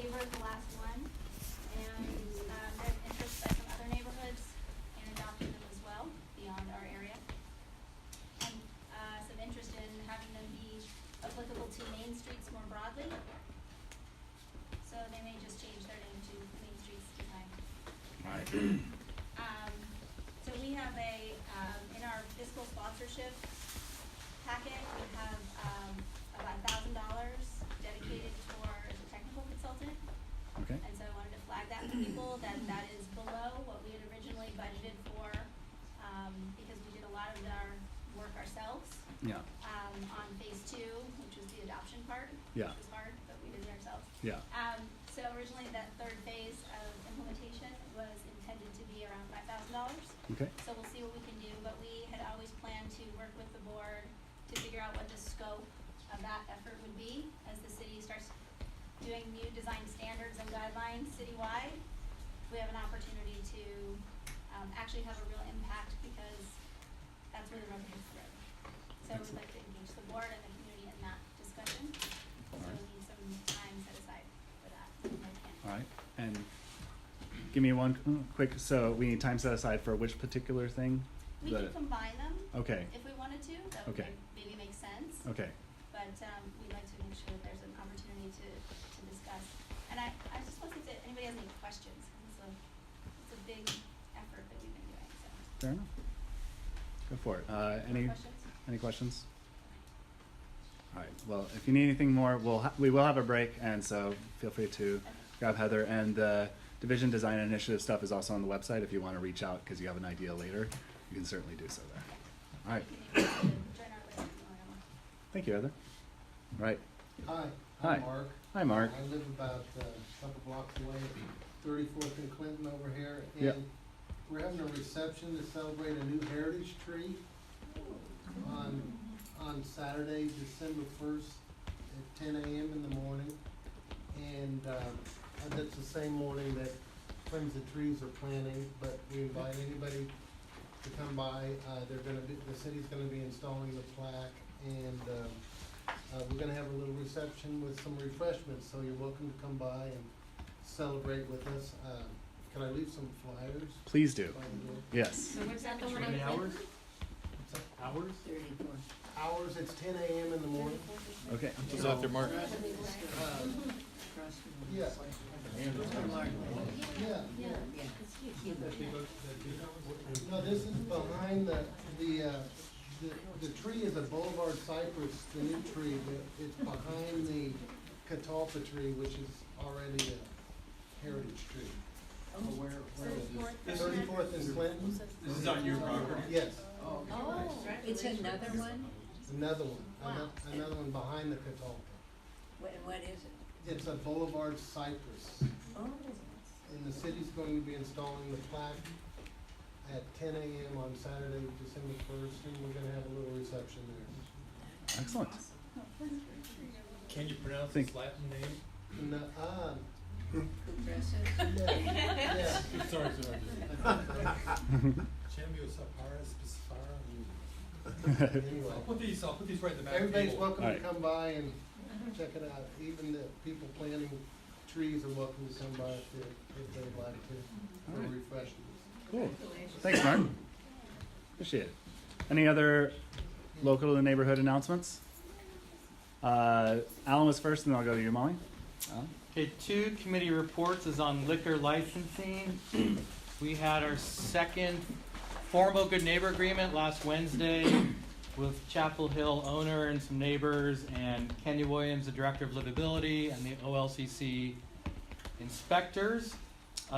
Tabor is the last one, and there's interest by some other neighborhoods in adopting them as well, beyond our area. And some interest in having them be applicable to main streets more broadly. So they may just change their name to Main Streets Design. Right. So we have in our fiscal sponsorship packet, we have about $1,000 dedicated for the technical consultant. Okay. And so I wanted to flag that for people, that is below what we had originally budgeted for, because we did a lot of our work ourselves. Yeah. On phase 2, which was the adoption part, Yeah. which was hard, but we did it ourselves. Yeah. So originally that third phase of implementation was intended to be around $5,000. Okay. So we'll see what we can do, but we had always planned to work with the board to figure out what the scope of that effort would be as the city starts doing new design standards and guidelines citywide. We have an opportunity to actually have a real impact, because that's where the rubber hits the road. So we'd like to engage the board and the community in that discussion. So we need some time set aside for that. All right. And give me one quick. So we need time set aside for which particular thing? We could combine them. Okay. If we wanted to, that would Okay. maybe make sense. Okay. But we'd like to make sure that there's an opportunity to discuss. And I just want to see if anybody has any questions. It's a big effort that we've been doing. So. Fair enough. Go for it. Any questions? All right. Well, if you need anything more, we will have a break, and so feel free to grab Heather. And the Division Design Initiative stuff is also on the website. If you want to reach out because you have an idea later, you can certainly do so there. All right. Thank you, Heather. All right. Hi. Hi. I'm Mark. Hi, Mark. I live about a couple blocks away, 34th and Clinton over here. And Yep. we're having a reception to celebrate a new heritage tree on Saturday, December 1st at 10 a.m. in the morning. And that's the same morning that Friends of Trees are planting, but we invite anybody to come by. The city's gonna be installing the plaque, and we're gonna have a little reception with some refreshments, so you're welcome to come by and celebrate with us. Can I leave some flyers? Please do. by the door? Yes. So what's that the one Many hours? What's that? Hours? Hours, it's 10 a.m. in the morning. Okay. Is that their mark? Yeah. Yeah. No, this is behind the tree is a boulevard cypress, the new tree, but it's behind the catalpa tree, which is already a heritage tree. Where is this? 34th and Clinton? This is on your property? Yes, Oh, it's another one? another one, Wow. another one behind the catalpa. What is it? It's a boulevard cypress, Oh, and the city's going to be installing the plaque at 10 a.m. on Saturday, December 1st, and we're gonna have a little reception there. Excellent. Can you pronounce Think- its Latin name? No, progressive. yeah. Sorry. Chambio Sapara Spicifara. Anyway, I'll put these right in the back. everybody's table. welcome to Alright. come by and check it out. Even the people planting trees are welcome to come by if they'd like to, for Alright. refreshments. Cool. Thanks, Mark. Appreciate it. Any other local to the neighborhood announcements? Alan was first, and then I'll go to you, Molly. Alan? Okay, 2 committee reports is on liquor licensing. We had our second formal good neighbor agreement last Wednesday with Chapel Hill owner and some neighbors, and Kenny Williams, the director of livability, and the OLCC inspectors.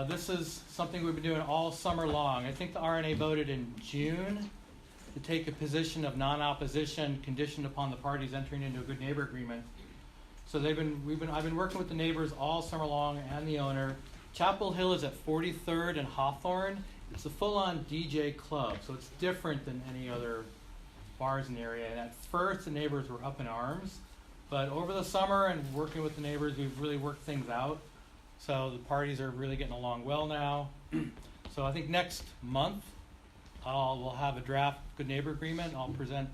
This is something we've been doing all summer long. I think the RNA voted in June to take a position of non-opposition conditioned upon the parties entering into a good neighbor agreement. So I've been working with the neighbors all summer long and the owner. Chapel Hill is at 43rd and Hawthorne. It's a full-on DJ club, so it's different than any other bars in the area. And at first, the neighbors were up in arms, but over the summer and working with the neighbors, we've really worked things out. So the parties are really getting along well now. So I think next month, we'll have a draft good neighbor agreement. I'll present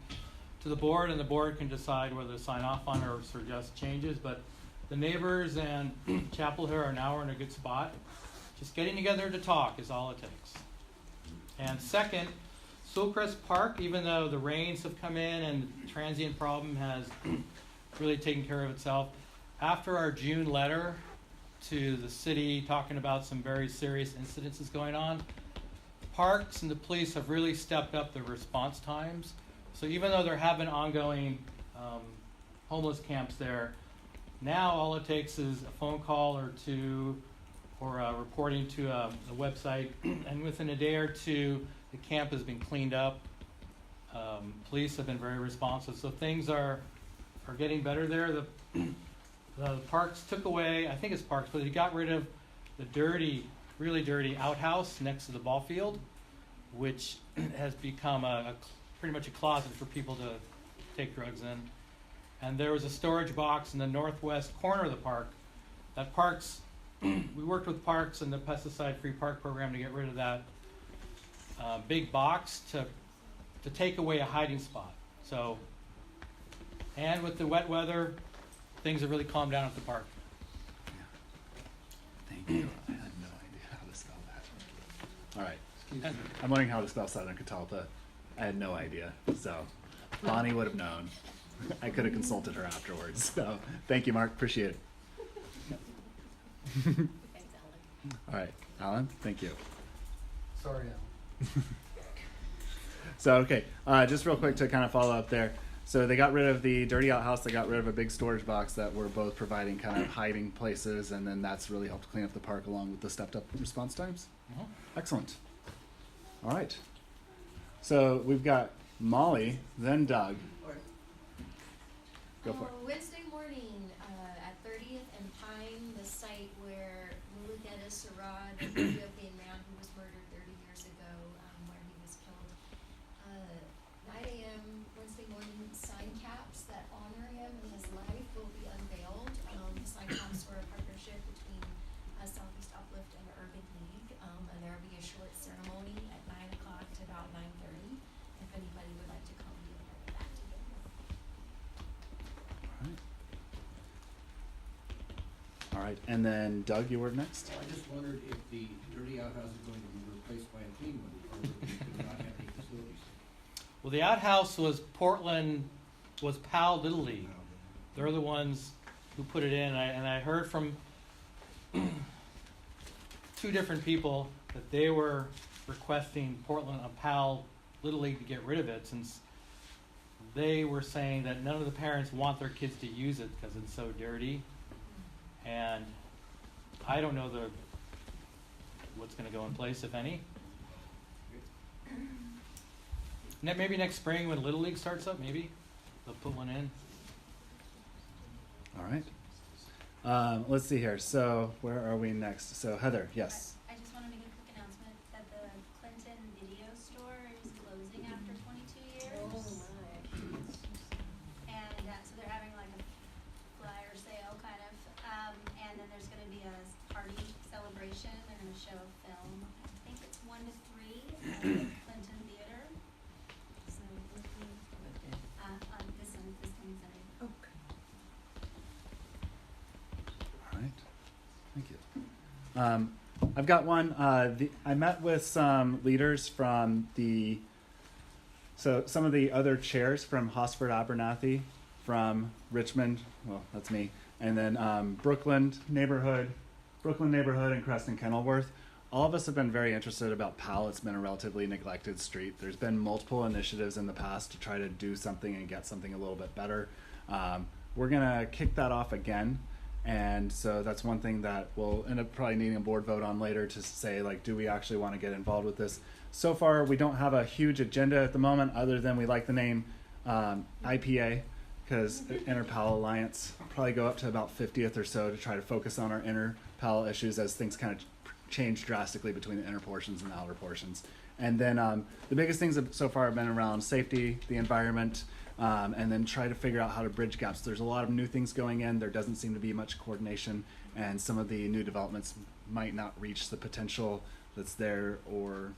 to the board, and the board can decide whether to sign off on or suggest changes. But the neighbors and Chapel Hill are now in a good spot. Just getting together to talk is all it takes. And second, Soulcrest Park, even though the rains have come in and the transient problem has really taken care of itself, after our June letter to the city talking about some very serious incidences going on, parks and the police have really stepped up their response times. So even though there have been ongoing homeless camps there, now all it takes is a phone call or two, or reporting to a website, and within a day or two, the camp has been cleaned up. Police have been very responsive, so things are getting better there. The parks took away, I think it's parks, but they got rid of the dirty, really dirty outhouse next to the ball field, which has become pretty much a closet for people to take drugs in. And there was a storage box in the northwest corner of the park. That parks, we worked with Parks and the pesticide-free park program to get rid of that big box to take away a hiding spot. So, and with the wet weather, things have really calmed down at the park. Thank you. I had no idea how to spell that. All right. Excuse me. I'm learning how to spell Southern Catalpa. I had no idea. So Bonnie would have known. I could have consulted her afterwards. So thank you, Mark. Appreciate it. Thanks, Ellen. All right, Alan. Thank you. Sorry, Al. So, okay, just real quick to kind of follow up there. So they got rid of the dirty outhouse. They got rid of a big storage box that were both providing kind of hiding places, and then that's really helped clean up the park along with the stepped up response times. Excellent. All right. So we've got Molly, then Doug. Go for it. Wednesday morning at 30th and Pine, the site where Mulugeta Sarad, an Ethiopian man who was murdered 30 years ago, where he was killed. 9 a.m. Wednesday morning, sign caps that honor him and his life will be unveiled. The sign caps were a partnership between Southeast Uplift and Urban League, and there will be a short ceremony at 9 o'clock to about 9:30. If anybody would like to come be a part of that together. All right, and then Doug, you were next. I just wondered if the dirty outhouse is going to be replaced by a clean one, or if you could not have any facilities. Well, the outhouse was PAL Little League. They're the ones who put it in, and I heard from two different people that they were requesting PAL Little League to get rid of it, since they were saying that none of the parents want their kids to use it because it's so dirty. And I don't know what's going to go in place, if any. Maybe next spring when Little League starts up, maybe they'll put one in. All right. Let's see here. So where are we next? So Heather, yes. I just want to make a quick announcement that the Clinton Video Store is closing after 22 years. Oh, my. And so they're having like a flyer sale kind of, and then there's going to be a party celebration. They're going to show a film. I think it's 1 to 3 at the Clinton Theater. So on this coming Sunday. Okay. All right. Thank you. I've got one. I met with some leaders from some of the other chairs from Hosford Abernathy, from Richmond, well, that's me, and then Brooklyn neighborhood, and Creston Kenilworth. All of us have been very interested about PAL. It's been a relatively neglected street. There's been multiple initiatives in the past to try to do something and get something a little bit better. We're going to kick that off again. And so that's one thing that we'll end up probably needing a board vote on later to say, like, do we actually want to get involved with this? So far, we don't have a huge agenda at the moment, other than we like the name IPA, because Inter-PAL Alliance, probably go up to about 50th or so to try to focus on our inter-PAL issues as things kind of change drastically between the inner portions and the outer portions. And then the biggest things so far have been around safety, the environment, and then try to figure out how to bridge gaps. There's a lot of new things going in. There doesn't seem to be much coordination, and some of the new developments might not reach the potential that's there, or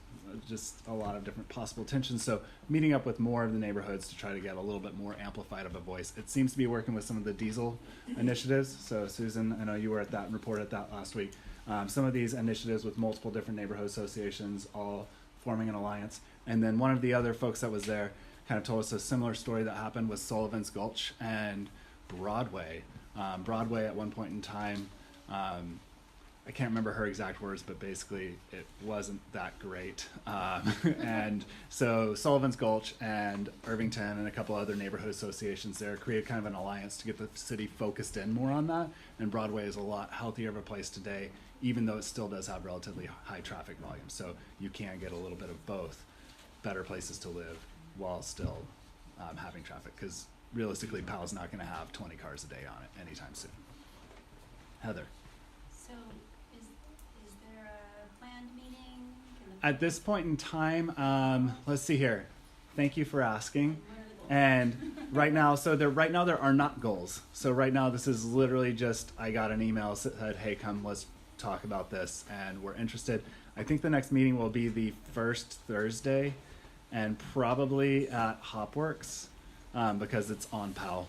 just a lot of different possible tensions. So meeting up with more of the neighborhoods to try to get a little bit more amplified of a voice. It seems to be working with some of the diesel initiatives. So Susan, I know you were at that and reported that last week. Some of these initiatives with multiple different neighborhood associations all forming an alliance. And then one of the other folks that was there kind of told us a similar story that happened with Sullivan's Gulch and Broadway. Broadway at one point in time, I can't remember her exact words, but basically it wasn't that great. And so Sullivan's Gulch and Irvington and a couple other neighborhood associations there created kind of an alliance to get the city focused in more on that. And Broadway is a lot healthier of a place today, even though it still does have relatively high traffic volume. So you can get a little bit of both, better places to live while still having traffic. Because realistically, Powell's not going to have 20 cars a day on it anytime soon. Heather. So is there a planned meeting? Can the- At this point in time, let's see here. Thank you for asking. What are the goals? And right now, there are not goals. So right now, this is literally just, I got an email that said, hey, come, let's talk about this, and we're interested. I think the next meeting will be the first Thursday, and probably at Hopworks, because it's on Powell.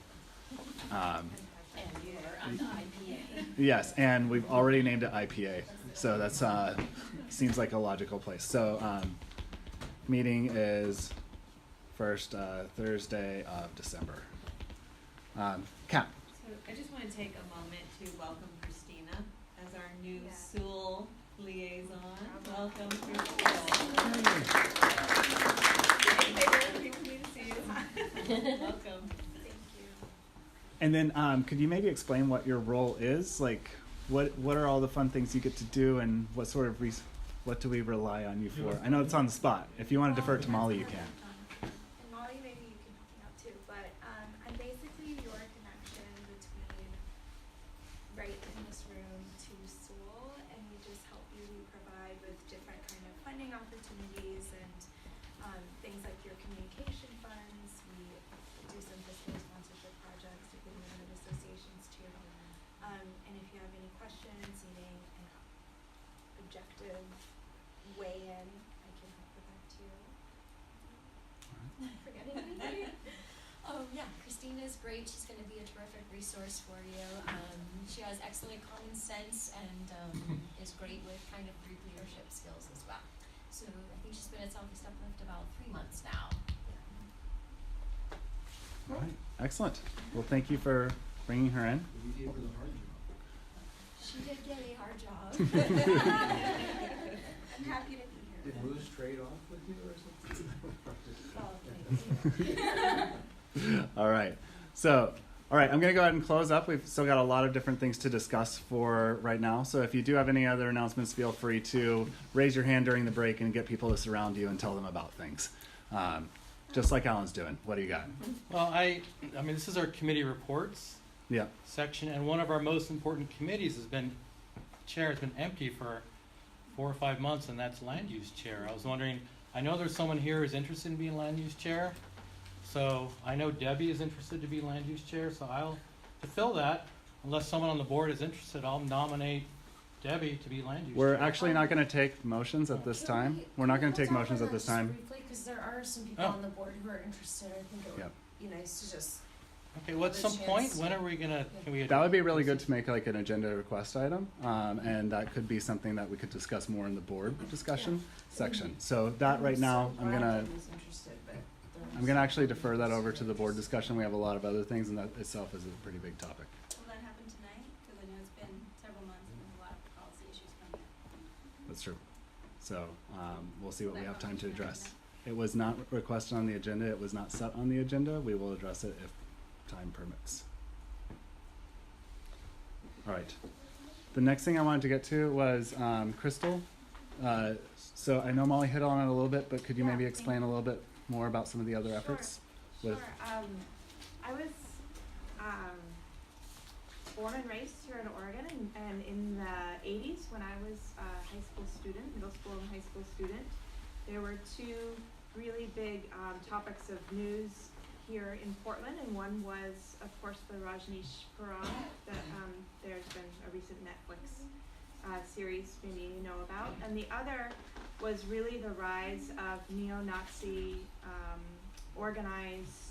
And you are on the IPA. Yes, and we've already named it IPA, so that's seems like a logical place. So meeting is first Thursday of December. Kat. So I just want to take a moment to welcome Christina as our new Yeah. Sewell liaison. Welcome, Christina. People need to see you. Welcome. Thank you. And then could you maybe explain what your role is? Like, what are all the fun things you get to do, and what sort of what do we rely on you for? I know it's on the spot. If you want to defer to Molly, you can. And Molly, maybe you can help me out too, but I'm basically your connection between right in this room to Sewell, and we just help you. We provide with different kind of funding opportunities and things like your communication funds. We do some fiscal sponsorship projects with neighborhood associations too. And if you have any questions, needing an objective weigh in, I can help with that too. Forgetting anything? Yeah, Christina's great. She's going to be a terrific resource for you. She has excellent common sense and is great with kind of group leadership skills as well. So I think she's been at Southeast Uplift about 3 months now. All right, excellent. Well, thank you for bringing her in. We gave her the hard job. She did get a hard job. I'm happy to be here. Did Moose trade off with you or something? All right. So, all right, I'm going to go ahead and close up. We've still got a lot of different things to discuss for right now. So if you do have any other announcements, feel free to raise your hand during the break and get people to surround you and tell them about things. Just like Alan's doing. What do you got? Well, I mean, this is our committee reports Yeah. section, and one of our most important committees chair has been empty for 4 or 5 months, and that's land use chair. I was wondering, I know there's someone here who's interested in being land use chair, so I know Debbie is interested to be land use chair, so to fill that, unless someone on the board is interested, I'll nominate Debbie to be land use We're chair. actually not going to take motions at this time. We're not going to take motions at this time. Briefly, because there are some people Oh. on the board who are interested. I think it would Yep. be nice to just. Okay, well, at some point, when are we gonna, can we? That would be really good to make like an agenda request item, and that could be something that we could discuss more in the board discussion section. So that right now, I'm gonna actually defer that over to the board discussion. We have a lot of other things, and that itself is a pretty big topic. Will that happen tonight? Because I know it's been several months and there's a lot of policy issues coming up. That's true. So we'll see what we have time to address. It was not requested on the agenda. It was not set on the agenda. We will address it if time permits. All right. The next thing I wanted to get to was Crystal. So I know Molly hit on it a little bit, but could you maybe explain a little bit more about some of the other efforts? Sure. I was born and raised here in Oregon, and in the 80s when I was a high school student, middle school and high school student, there were two really big topics of news here in Portland, and one was, of course, the Rajneeshpuram that there's been a recent Netflix series maybe you know about. And the other was really the rise of neo-Nazi organized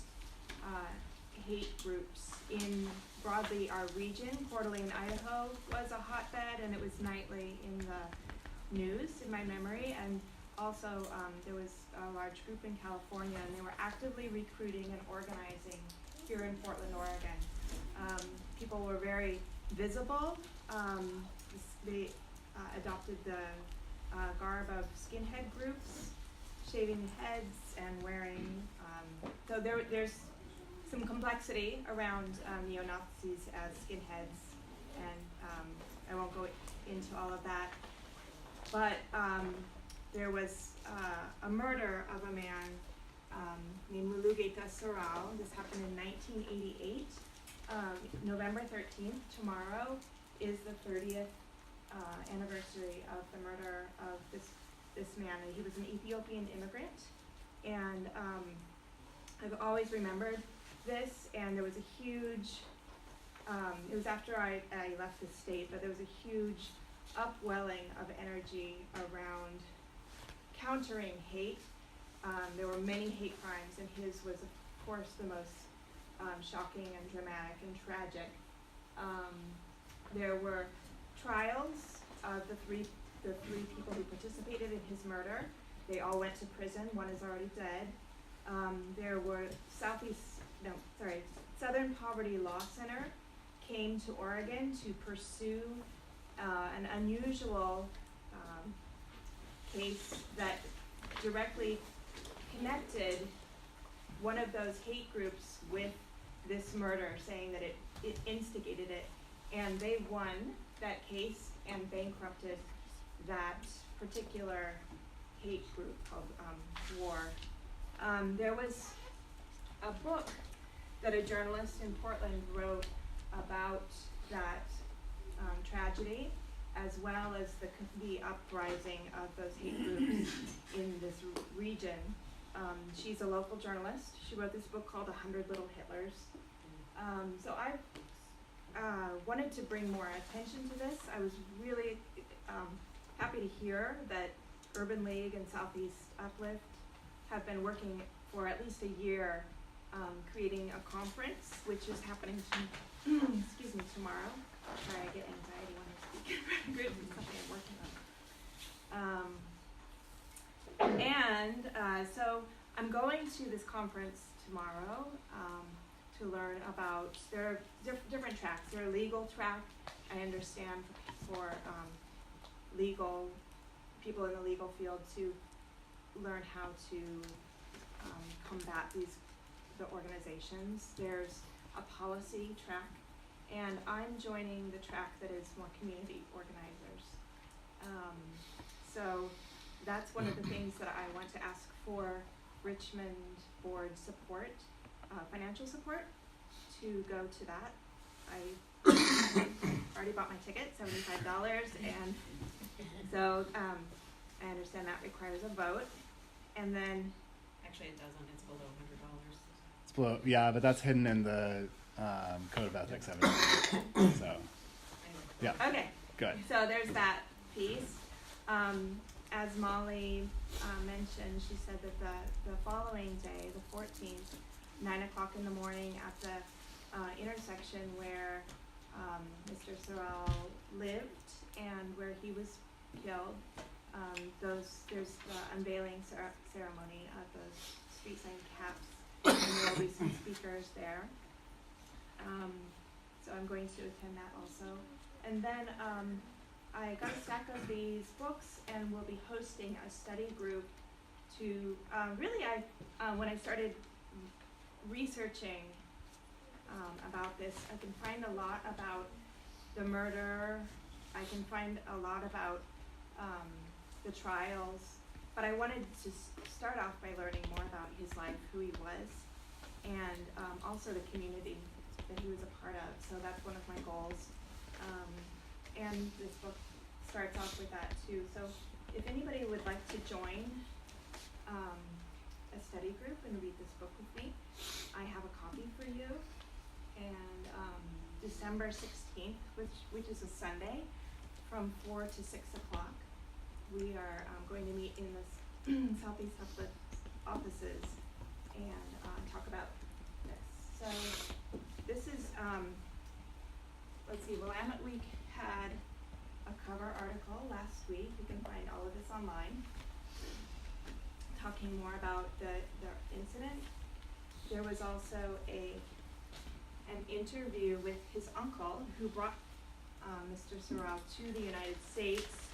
hate groups in broadly our region. Coeur d'Alene, Idaho was a hotbed, and it was nightly in the news in my memory. And also there was a large group in California, and they were actively recruiting and organizing here in Portland, Oregon. People were very visible. They adopted the garb of skinhead groups, shaving heads and wearing, so there's some complexity around neo-Nazis as skinheads, and I won't go into all of that. But there was a murder of a man named Mulugeta Sorrell. This happened in 1988. November 13th, tomorrow, is the 30th anniversary of the murder of this man. He was an Ethiopian immigrant, and I've always remembered this. And there was a huge, it was after I left the state, but there was a huge upwelling of energy around countering hate. There were many hate crimes, and his was, of course, the most shocking and dramatic and tragic. There were trials of the three people who participated in his murder. They all went to prison. One is already dead. There were Southern Poverty Law Center came to Oregon to pursue an unusual case that directly connected one of those hate groups with this murder, saying that it instigated it. And they won that case and bankrupted that particular hate group called WAR. There was a book that a journalist in Portland wrote about that tragedy, as well as the uprising of those hate groups in this region. She's a local journalist. She wrote this book called 100 Little Hitlers. So I wanted to bring more attention to this. I was really happy to hear that Urban League and Southeast Uplift have been working for at least a year creating a conference, which is happening tomorrow. Sorry, I get anxiety when I speak in front of groups. It's something I'm working on. So I'm going to this conference tomorrow to learn about, there are different tracks. There are a legal track, I understand, for legal people in the legal field to learn how to combat the organizations. There's a policy track, and I'm joining the track that is more community organizers. So that's one of the things that I want to ask for Richmond board support, financial support, to go to that. I already bought my ticket, $75, and so I understand that requires a vote. And then Actually, it doesn't, it's below $100. It's below, yeah, but that's hidden in the code of ethics evidence. So, yeah. Okay. Good. So there's that piece. As Molly mentioned, she said that the following day, the 14th, 9 o'clock in the morning, at the intersection where Mr. Sorrell lived and where he was killed, there's the unveiling ceremony of those street sign caps, and there will be some speakers there. So I'm going to attend that also. And then I got a stack of these books, and we'll be hosting a study group to really, when I started researching about this, I can find a lot about the murder. I can find a lot about the trials, but I wanted to start off by learning more about his life, who he was, and also the community that he was a part of. So that's one of my goals. And this book starts off with that too. So if anybody would like to join a study group and read this book with me, I have a copy for you. And December 16th, which is a Sunday, from 4 to 6 o'clock. We are going to meet in the Southeast Uplift offices and talk about this. So this is, let's see, Willamette Week had a cover article last week. You can find all of this online, talking more about the incident. There was also an interview with his uncle who brought Mr. Sorrell to the United States.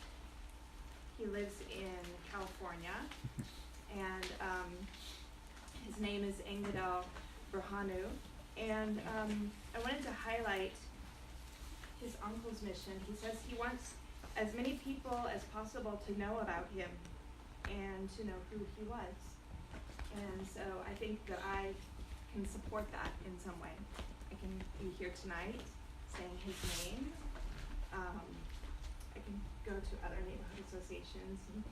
He lives in California, and his name is Engadal Berhanu. And I wanted to highlight his uncle's mission. He says he wants as many people as possible to know about him and to know who he was. And so I think that I can support that in some way. I can be here tonight saying his name. I can go to other neighborhood associations and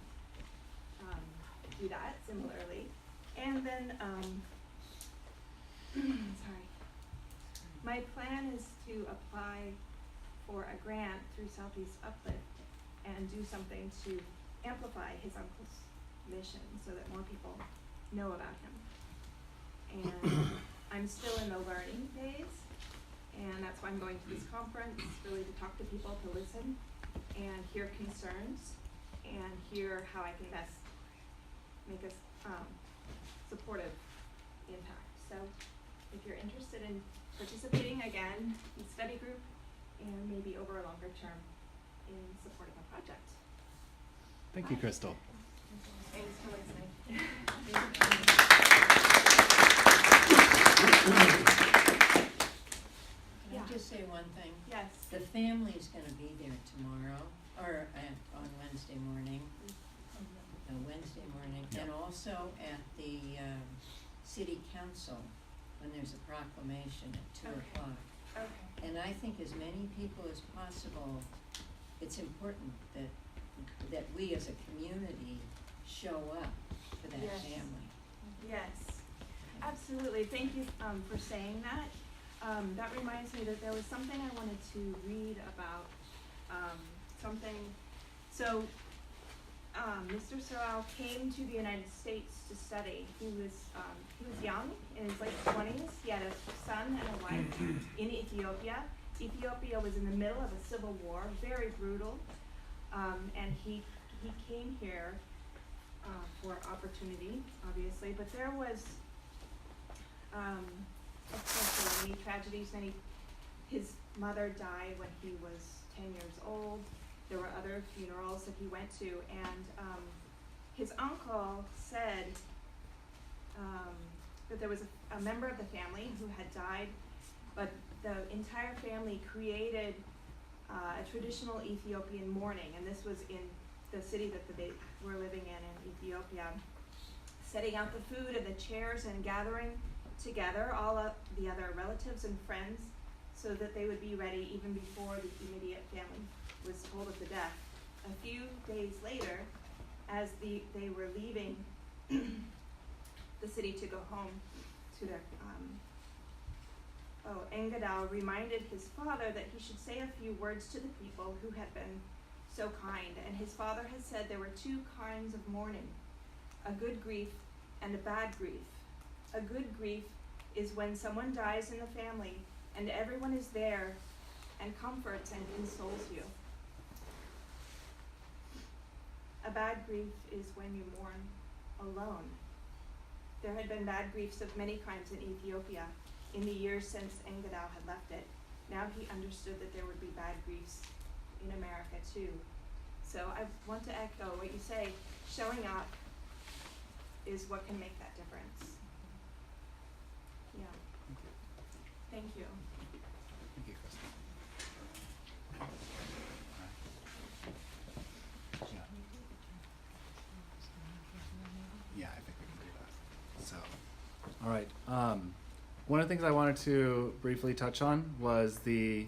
do that similarly. And then, sorry. My plan is to apply for a grant through Southeast Uplift and do something to amplify his uncle's mission so that more people know about him. And I'm still in the learning phase, and that's why I'm going to this conference, really to talk to people, to listen and hear concerns and hear how I can best make a supportive impact. So if you're interested in participating again in study group and maybe over a longer term in supporting a project. Thank you, Crystal. Thanks for listening. Can I just say one thing? Yes. The family's gonna be there tomorrow, or on Wednesday morning. No, Wednesday morning, and also at the city council, when there's a proclamation at 2 o'clock. Okay. And I think as many people as possible, it's important that we as a community show up for that Yes. family. Yes, absolutely. Thank you for saying that. That reminds me that there was something I wanted to read about something. So Mr. Sorrell came to the United States to study. He was young, in his late 20s. He had a son and a wife in Ethiopia. Ethiopia was in the middle of a civil war, very brutal, and he came here for opportunity, obviously. But there was, of course, there were many tragedies. His mother died when he was 10 years old. There were other funerals that he went to, and his uncle said that there was a member of the family who had died, but the entire family created a traditional Ethiopian mourning, and this was in the city that they were living in Ethiopia, setting out the food and the chairs and gathering together all of the other relatives and friends so that they would be ready even before the immediate family was told of the death. A few days later, as they were leaving the city to go home to their Engadal reminded his father that he should say a few words to the people who had been so kind. And his father had said there were two kinds of mourning, a good grief and a bad grief. A good grief is when someone dies in the family and everyone is there and comforts and consoles you. A bad grief is when you mourn alone. There had been bad griefs of many kinds in Ethiopia in the years since Engadal had left it. Now he understood that there would be bad griefs in America too. So I want to echo what you say, showing up is what can make that difference. Yeah. Thank you. Thank you, Crystal. Yeah, I think we can do that. So, all right. One of the things I wanted to briefly touch on was a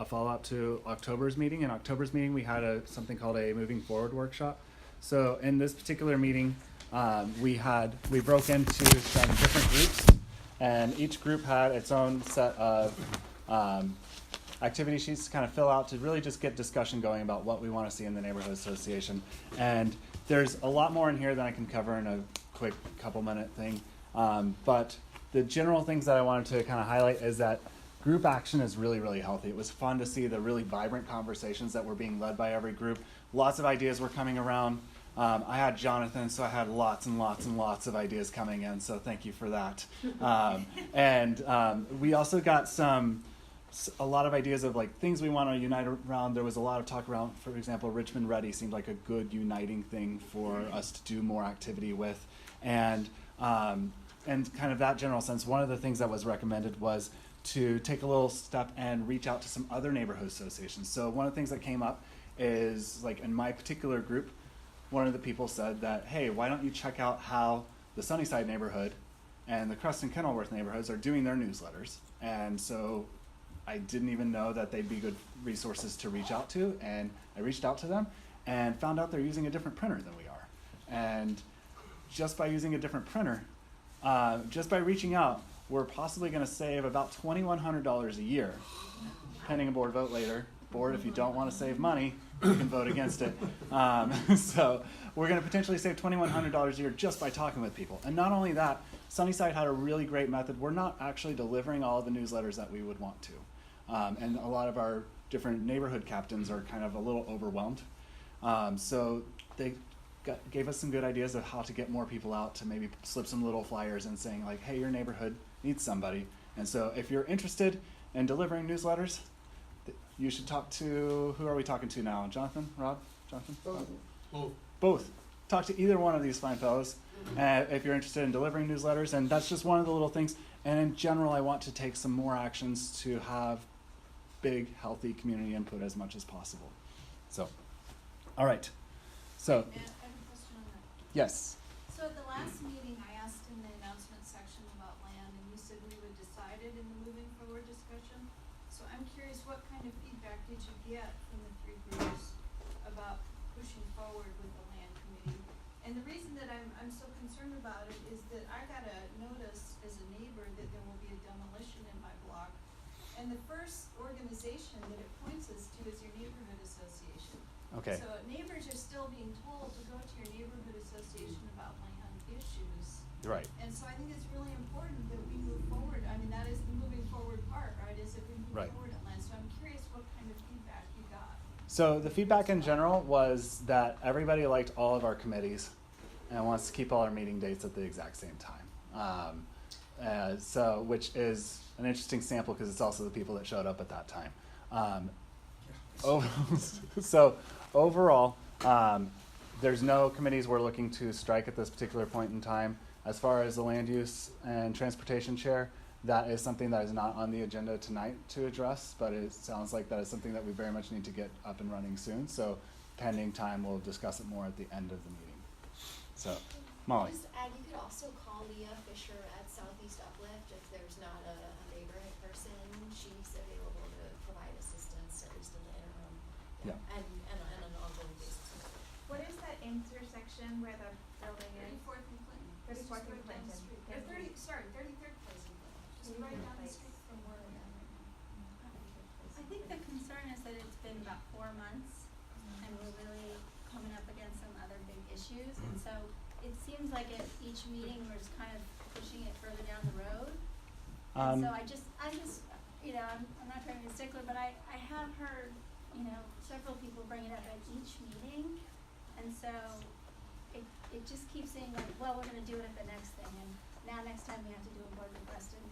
follow-up to October's meeting. In October's meeting, we had something called a moving forward workshop. So in this particular meeting, we broke into some different groups, and each group had its own set of activity sheets to kind of fill out to really just get discussion going about what we want to see in the neighborhood association. And there's a lot more in here than I can cover in a quick couple minute thing. But the general things that I wanted to kind of highlight is that group action is really, really healthy. It was fun to see the really vibrant conversations that were being led by every group. Lots of ideas were coming around. I had Jonathan, so I had lots and lots and lots of ideas coming in, so thank you for that. We also got a lot of ideas of like things we want to unite around. There was a lot of talk around, for example, Richmond Ready seemed like a good uniting thing for us to do more activity with. And kind of that general sense, one of the things that was recommended was to take a little step and reach out to some other neighborhood associations. So one of the things that came up is, like in my particular group, one of the people said that, hey, why don't you check out how the Sunnyside neighborhood and the Crest and Kenilworth neighborhoods are doing their newsletters. And so I didn't even know that they'd be good resources to reach out to, and I reached out to them and found out they're using a different printer than we are. And just by using a different printer, just by reaching out, we're possibly going to save about $2,100 a year, pending a board vote later. Board, if you don't want to save money, you can vote against it. So we're going to potentially save $2,100 a year just by talking with people. And not only that, Sunnyside had a really great method. We're not actually delivering all of the newsletters that we would want to. And a lot of our different neighborhood captains are kind of a little overwhelmed. So they gave us some good ideas of how to get more people out, to maybe slip some little flyers and saying like, hey, your neighborhood needs somebody. And so if you're interested in delivering newsletters, you should talk to, who are we talking to now? Jonathan? Rob? Jonathan? Both. Talk to either one of these fine fellows if you're interested in delivering newsletters. And that's just one of the little things. And in general, I want to take some more actions to have big, healthy community input as much as possible. So, all right. So, I have a question on that. yes. So at the last meeting, I asked in the announcement section about land, and you said we would decide it in the moving forward discussion. So I'm curious, what kind of feedback did you get from the three groups about pushing forward with the land committee? And the reason that I'm so concerned about it is that I got a notice as a neighbor that there will be a demolition in my block. And the first organization that it points us to is your neighborhood association. Okay. So neighbors are still being told to go to your neighborhood association about land issues. Right. And so I think it's really important that we move forward. I mean, that is the moving forward part, right? Is that we move Right. forward on land. So I'm curious what kind of feedback you got. So the feedback in general was that everybody liked all of our committees and wants to keep all our meeting dates at the exact same time. So, which is an interesting sample because it's also the people that showed up at that time. So overall, there's no committees we're looking to strike at this particular point in time. As far as the land use and transportation chair, that is something that is not on the agenda tonight to address, but it sounds like that is something that we very much need to get up and running soon. So pending time, we'll discuss it more at the end of the meeting. So, Molly. Just add, you could also call Leah Fisher at Southeast Uplift if there's not a neighborhood person. She's available to provide assistance, at least in the interim. Yeah. And on an ongoing basis. What is that intersection where the building is? 34th and Clinton. It's 34th just and right down the Clinton. street. Thank Or you. 33rd place in Clinton. Just right down the street from where we're at right now. I think the concern is that it's been about 4 months and we're really coming up against some other big issues. And so it seems like at each meeting we're just kind of pushing it further down the road. And so I just, you know, I'm not trying to be a stickler, but I have heard, you know, several people bring it up at each meeting. And so it just keeps saying like, well, we're gonna do it at the next thing. And now next time we have to do a board request. And,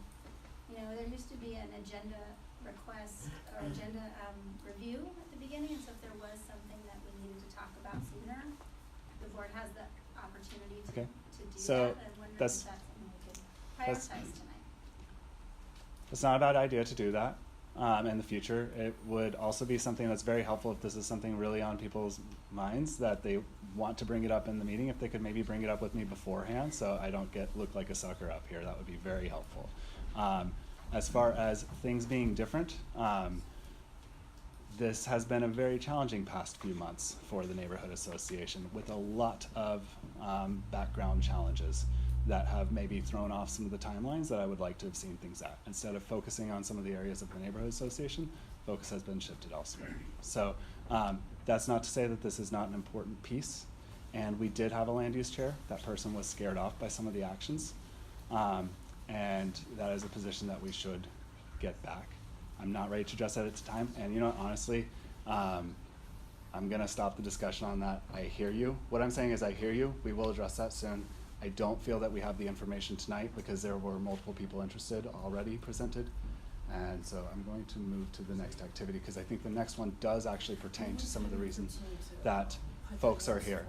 you know, there used to be an agenda request or agenda review at the beginning. And so if there was something that we needed to talk about sooner, the board has the opportunity to do So that. I wonder if that's- that's something we could prioritize tonight. It's not a bad idea to do that in the future. It would also be something that's very helpful if this is something really on people's minds that they want to bring it up in the meeting. If they could maybe bring it up with me beforehand so I don't look like a sucker up here, that would be very helpful. As far as things being different, this has been a very challenging past few months for the neighborhood association with a lot of background challenges. that have maybe thrown off some of the timelines that I would like to have seen things at. Instead of focusing on some of the areas of the neighborhood association, focus has been shifted elsewhere. So that's not to say that this is not an important piece. And we did have a land use chair. That person was scared off by some of the actions. And that is a position that we should get back. I'm not ready to address that at the time. And you know, honestly, I'm gonna stop the discussion on that. I hear you. What I'm saying is I hear you. We will address that soon. I don't feel that we have the information tonight because there were multiple people interested already presented. And so I'm going to move to the next activity because I think the next one does actually pertain to some of the reasons that folks are here.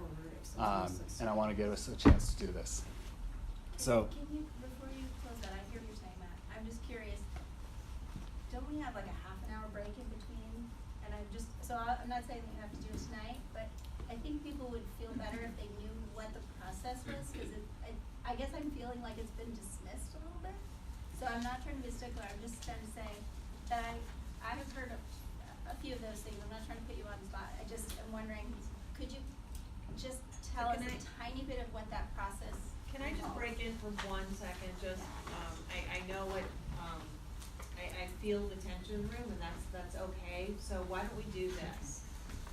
And I want to give us a chance to do this. So, Can you, before you close that, I hear what you're saying, Matt, I'm just curious, don't we have like a half an hour break in between? And I'm not saying that you have to do it tonight, but I think people would feel better if they knew what the process was, cause I guess I'm feeling like it's been dismissed a little bit. So I'm not trying to be a stickler, I'm just trying to say that I have heard a few of those things, I'm not trying to put you on the spot, I just am wondering, could you just tell us a tiny bit of what that process Can I just break in for 1 second, just, I know what, I feel the tension in the room, and that's okay, so why don't we do this?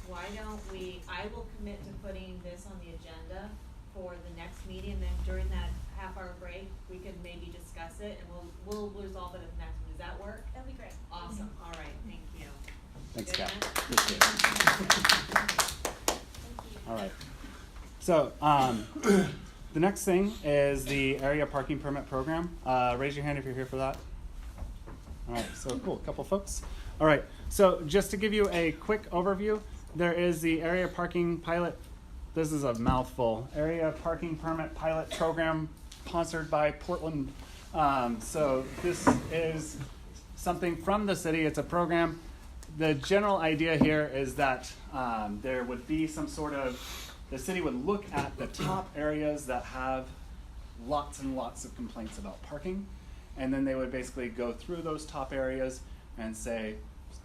Why don't we, I will commit to putting this on the agenda for the next meeting, and then during that half-hour break, we could maybe discuss it, and we'll resolve it at the next one, does that work? That'd be great. Awesome, all right, thank you. thanks, Good, Kat. Matt? Appreciate it. Thank you. All right. So the next thing is the area parking permit program. Raise your hand if you're here for that. All right, so cool, a couple folks. All right, so just to give you a quick overview, there is the area parking pilot. This is a mouthful. Area parking permit pilot program sponsored by Portland. So this is something from the city. It's a program. The general idea here is that there would be some sort of, the city would look at the top areas that have lots and lots of complaints about parking, and then they would basically go through those top areas and say,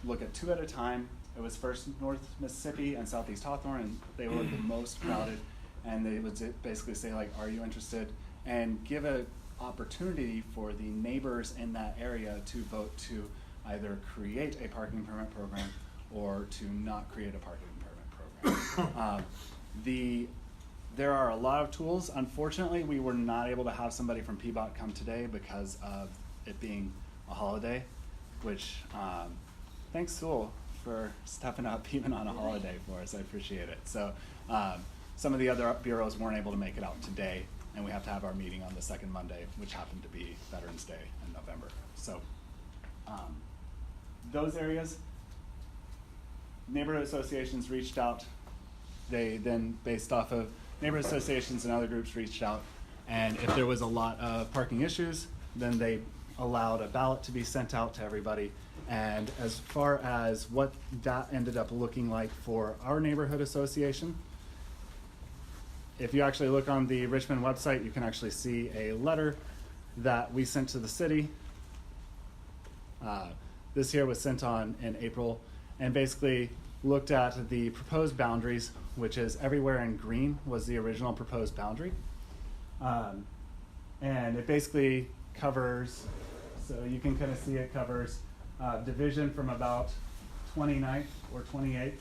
look at 2 at a time. It was first North Mississippi and Southeast Hawthorne, and they were the most crowded, and they would basically say, like, are you interested? And give an opportunity for the neighbors in that area to vote to either create a parking permit program or to not create a parking permit program. There are a lot of tools. Unfortunately, we were not able to have somebody from PBOT come today because of it being a holiday, which thanks, Sewell, for stepping up even on a holiday for us. I appreciate it. So some of the other bureaus weren't able to make it out today, and we have to have our meeting on the second Monday, which happened to be Veterans Day in November. So those areas, neighborhood associations reached out. They then, based off of neighborhood associations and other groups, reached out, and if there was a lot of parking issues, then they allowed a ballot to be sent out to everybody. And as far as what that ended up looking like for our neighborhood association, if you actually look on the Richmond website, you can actually see a letter that we sent to the city. This here was sent on in April, and basically looked at the proposed boundaries, which is everywhere in green was the original proposed boundary. And it basically covers, so you can kind of see it covers division from about 29th or 28th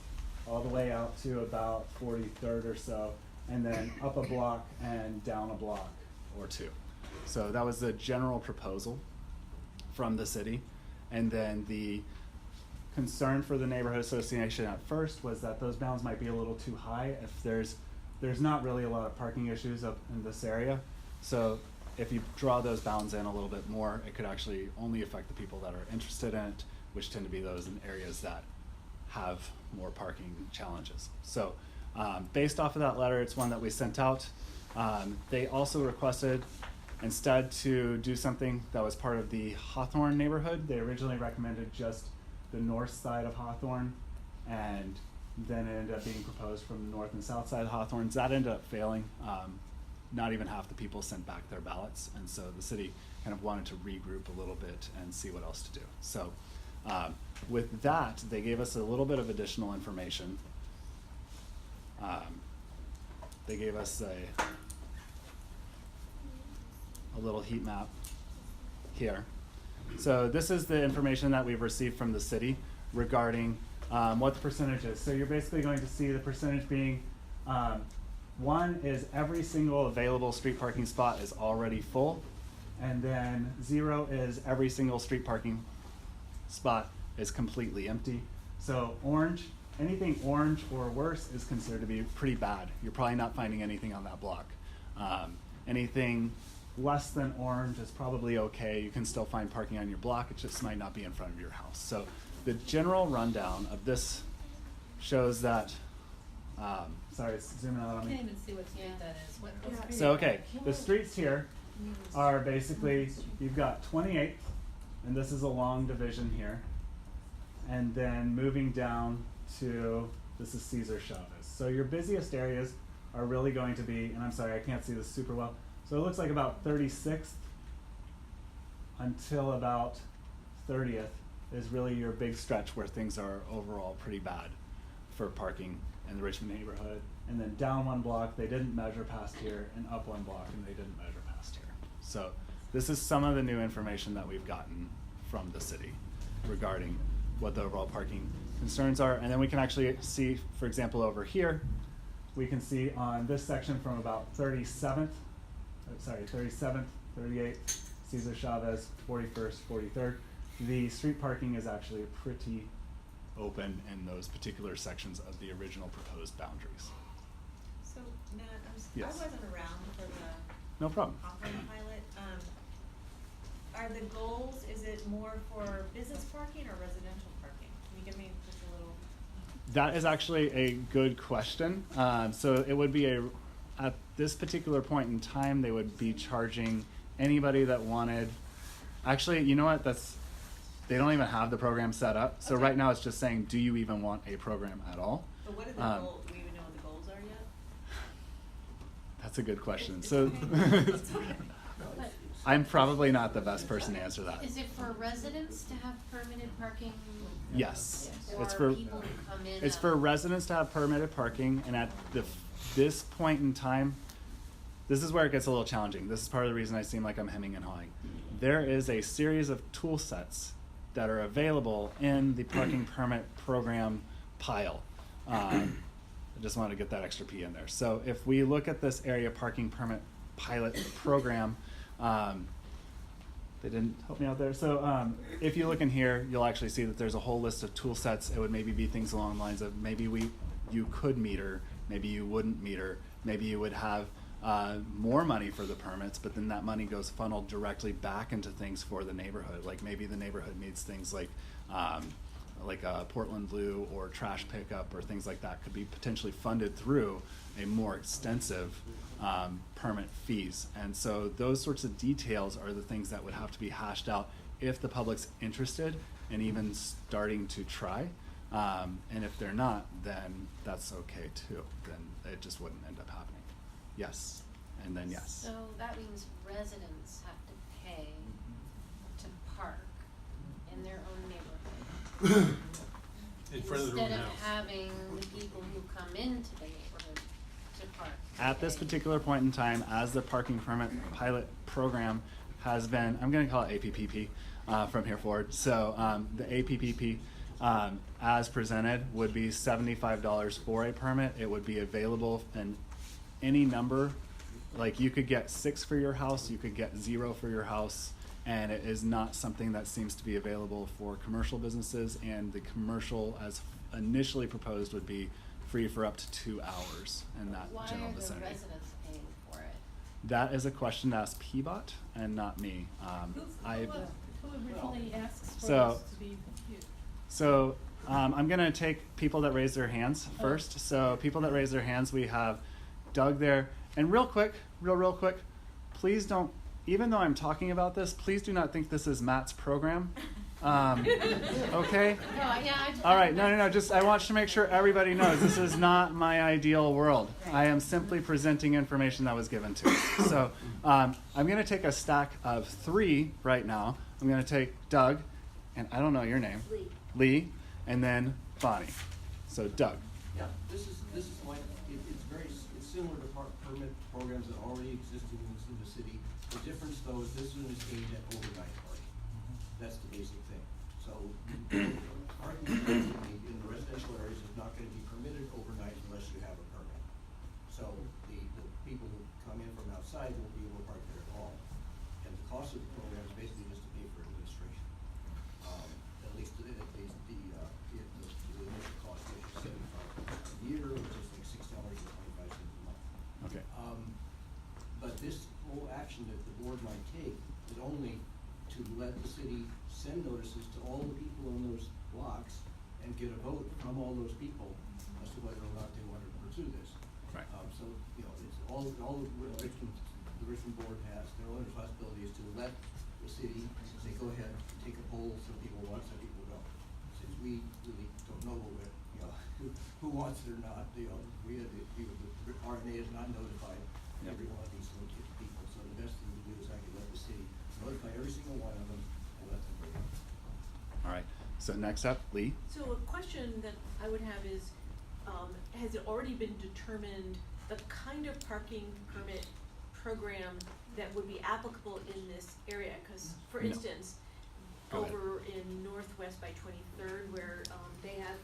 all the way out to about 43rd or so, and then up a block and down a block or 2. So that was the general proposal from the city. And then the concern for the neighborhood association at first was that those bounds might be a little too high if there's not really a lot of parking issues up in this area. So if you draw those bounds in a little bit more, it could actually only affect the people that are interested in it, which tend to be those in areas that have more parking challenges. So based off of that letter, it's one that we sent out. They also requested instead to do something that was part of the Hawthorne neighborhood. They originally recommended just the north side of Hawthorne, and then it ended up being proposed from the north and south side of Hawthorne. That ended up failing. Not even half the people sent back their ballots, and so the city kind of wanted to regroup a little bit and see what else to do. So with that, they gave us a little bit of additional information. They gave us a little heat map here. So this is the information that we've received from the city regarding what the percentage is. So you're basically going to see the percentage being 1 is every single available street parking spot is already full, and then 0 is every single street parking spot is completely empty. So orange, anything orange or worse is considered to be pretty bad. You're probably not finding anything on that block. Anything less than orange is probably okay. You can still find parking on your block. It just might not be in front of your house. So the general rundown of this shows that, sorry, it's zooming out on me. Can't even see what street that is. What street? So, okay, the streets here are basically, you've got 28th, and this is a long division here. And then moving down to, this is Cesar Chavez. So your busiest areas are really going to be, and I'm sorry, I can't see this super well. So it looks like about 36th until about 30th is really your big stretch where things are overall pretty bad for parking in the Richmond neighborhood. And then down 1 block, they didn't measure past here, and up 1 block, and they didn't measure past here. So this is some of the new information that we've gotten from the city regarding what the overall parking concerns are. And then we can actually see, for example, over here, we can see on this section from about 37th, 38th, Cesar Chavez, 41st, 43rd, the street parking is actually pretty open in those particular sections of the original proposed boundaries. So, Matt, Yes. I wasn't around for the No problem. Hawthorne pilot. Are the goals, is it more for business parking or residential parking? Can you give me just a little? That is actually a good question. So it would be at this particular point in time, they would be charging anybody that wanted, actually, you know what, they don't even have the program set up. So Okay. right now it's just saying, do you even want a program at all? But what are the goals? Do we even know what the goals are yet? That's a good question. It's So okay. It's okay. I'm probably not the best person to answer that. Is it for residents to have permitted parking? Yes. Or It's for people who come in? It's for residents to have permitted parking, and at this point in time, this is where it gets a little challenging. This is part of the reason I seem like I'm hemming and hawing. There is a series of tool sets that are available in the parking permit program pile. I just wanted to get that extra P in there. So if we look at this area parking permit pilot program, they didn't help me out there. So if you look in here, you'll actually see that there's a whole list of tool sets. It would maybe be things along the lines of maybe you could meter, maybe you wouldn't meter, maybe you would have more money for the permits, but then that money goes funneled directly back into things for the neighborhood. Like maybe the neighborhood needs things like Portland Blue or trash pickup or things like that could be potentially funded through a more extensive permit fees. And so those sorts of details are the things that would have to be hashed out if the public's interested in even starting to try. And if they're not, then that's okay too. Then it just wouldn't end up happening. Yes, and then yes. So that means residents have to pay to park in their own neighborhood. In front of their own Instead of house. having the people who come into the neighborhood to park. At this pay. particular point in time, as the parking permit pilot program has been, I'm going to call it APPP from here forward. So the APPP, as presented, would be $75 for a permit. It would be available in any number. Like you could get 6 for your house, you could get 0 for your house, and it is not something that seems to be available for commercial businesses. And the commercial, as initially proposed, would be free for up to 2 hours in that general vicinity. Why are the residents paying for it? That is a question to ask PBOT and not me. Who originally asks for So- this to be used? So I'm going to take people that raise their hands first. So people that raise their hands, we have Doug there. And real quick, please don't, even though I'm talking about this, please do not think this is Matt's program. Okay? All right, no, just I want to make sure everybody knows this is not my ideal world. I am simply presenting information that was given to us. So I'm going to take a stack of 3 right now. I'm going to take Doug, and I don't know your name. Lee, and then Bonnie. So Doug. Yeah, this is like, it's similar to permit programs that already exist in the city. The difference though is this one is aimed at overnight party. That's the basic thing. So parking in the residential areas is not gonna be permitted overnight unless you have a permit. So the people who come in from outside won't be able to park there at all. And the cost of the program is basically just to pay for administration. At least the initial cost, which is $75 a year, which is like $6.25 a month. Okay. But this whole action that the board might take is only to let the city send notices to all the people in those blocks and get a vote from all those people as to whether or not they want to pursue this. Right. So, you know, it's all the Richmond board has, their only responsibility is to let the city say, go ahead, take a poll, some people want, some people don't. Since we really don't know who wants it or not, the RNA is not notified every one of these people, so the best thing to do is actually let the city notify every single one of them and let them vote. All right. So next up, Lee. So a question that I would have is, has it already been determined the kind of parking permit program that would be applicable in this area? Cause for No. instance, Go ahead. over in Northwest by 23rd where, they have,